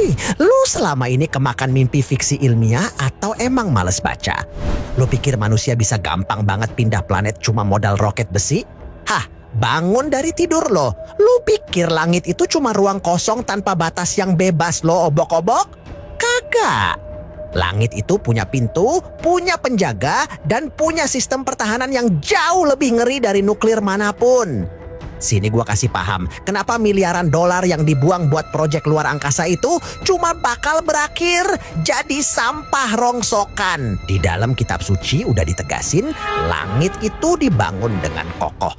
Woi, lu selama ini kemakan mimpi fiksi ilmiah atau emang males baca? Lu pikir manusia bisa gampang banget pindah planet cuma modal roket besi? Hah, bangun dari tidur lo. Lu pikir langit itu cuma ruang kosong tanpa batas yang bebas lo obok-obok? Kagak. Langit itu punya pintu, punya penjaga, dan punya sistem pertahanan yang jauh lebih ngeri dari nuklir manapun. Sini gua kasih paham, kenapa miliaran dolar yang dibuang buat proyek luar angkasa itu cuma bakal berakhir jadi sampah rongsokan. Di dalam kitab suci udah ditegasin, langit itu dibangun dengan kokoh.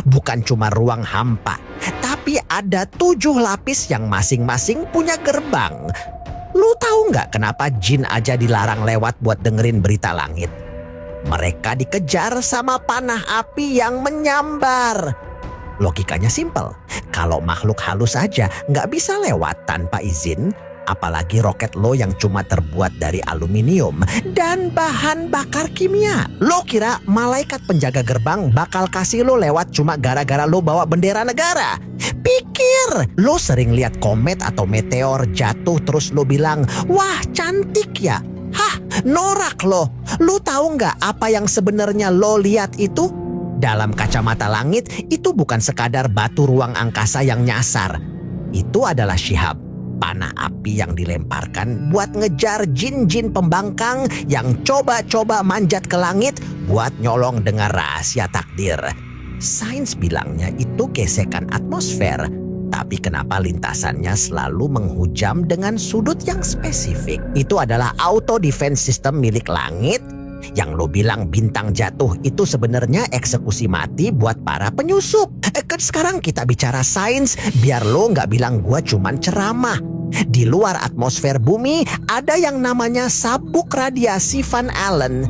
Bukan cuma ruang hampa, tapi ada 7 lapis yang masing-masing punya gerbang. Lu tahu nggak kenapa jin aja dilarang lewat buat dengerin berita langit? Mereka dikejar sama panah api yang menyambar. Logikanya simpel, kalau makhluk halus aja nggak bisa lewat tanpa izin, apalagi roket lo yang cuma terbuat dari aluminium dan bahan bakar kimia. Lo kira malaikat penjaga gerbang bakal kasih lo lewat cuma gara-gara lo bawa bendera negara? Pikir, lo sering lihat komet atau meteor jatuh terus lo bilang, wah cantik ya? Hah, norak lo. Lo tahu nggak apa yang sebenarnya lo lihat itu? Dalam kacamata langit, itu bukan sekadar batu ruang angkasa yang nyasar. Itu adalah Shihab, panah api yang dilemparkan buat ngejar jin-jin pembangkang yang coba-coba manjat ke langit buat nyolong dengar rahasia takdir. Sains bilangnya itu gesekan atmosfer, tapi kenapa lintasannya selalu menghujam dengan sudut yang spesifik? Itu adalah auto defense system milik langit. Yang lo bilang bintang jatuh itu sebenarnya eksekusi mati buat para penyusup. Sekarang kita bicara sains biar lo nggak bilang gua cuman ceramah. Di luar atmosfer bumi ada yang namanya sabuk radiasi Van Allen.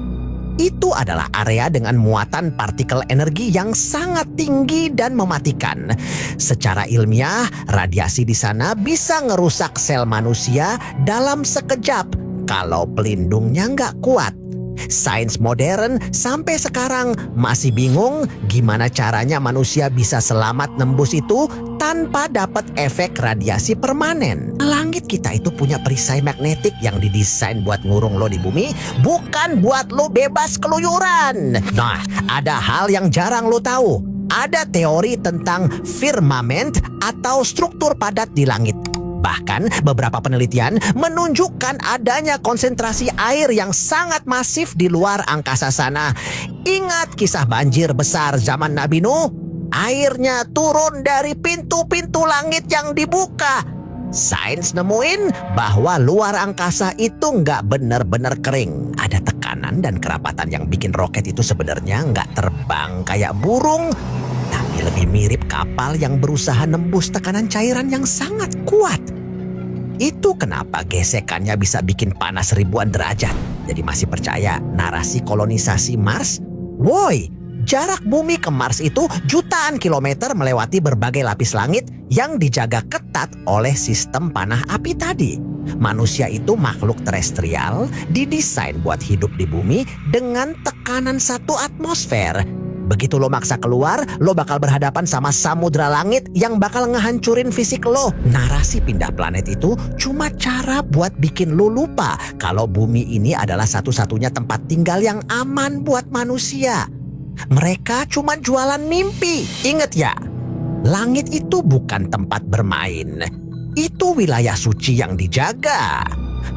Itu adalah area dengan muatan partikel energi yang sangat tinggi dan mematikan. Secara ilmiah, radiasi di sana bisa ngerusak sel manusia dalam sekejap kalau pelindungnya nggak kuat. Sains modern sampai sekarang masih bingung gimana caranya manusia bisa selamat nembus itu tanpa dapat efek radiasi permanen. Langit kita itu punya perisai magnetik yang didesain buat ngurung lo di bumi, bukan buat lo bebas keluyuran. Nah, ada hal yang jarang lo tahu. Ada teori tentang firmament atau struktur padat di langit. Bahkan beberapa penelitian menunjukkan adanya konsentrasi air yang sangat masif di luar angkasa sana. Ingat kisah banjir besar zaman Nabi Nuh? Airnya turun dari pintu-pintu langit yang dibuka. Sains nemuin bahwa luar angkasa itu nggak benar-benar kering. Ada tekanan dan kerapatan yang bikin roket itu sebenarnya nggak terbang kayak burung, tapi lebih mirip kapal yang berusaha nembus tekanan cairan yang sangat kuat. Itu kenapa gesekannya bisa bikin panas ribuan derajat. Jadi masih percaya narasi kolonisasi Mars? Woi, jarak bumi ke Mars itu jutaan kilometer melewati berbagai lapis langit yang dijaga ketat oleh sistem panah api tadi. Manusia itu makhluk terestrial didesain buat hidup di bumi dengan tekanan 1 atmosfer. Begitu lo maksa keluar, lo bakal berhadapan sama samudra langit yang bakal ngehancurin fisik lo. Narasi pindah planet itu cuma cara buat bikin lo lupa kalau bumi ini adalah satu-satunya tempat tinggal yang aman buat manusia. Mereka cuma jualan mimpi. Ingat ya, langit itu bukan tempat bermain. Itu wilayah suci yang dijaga.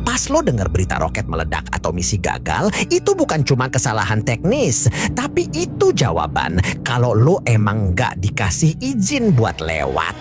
Pas lo denger berita roket meledak atau misi gagal, itu bukan cuma kesalahan teknis, tapi itu jawaban kalau lo emang gak dikasih izin buat lewat.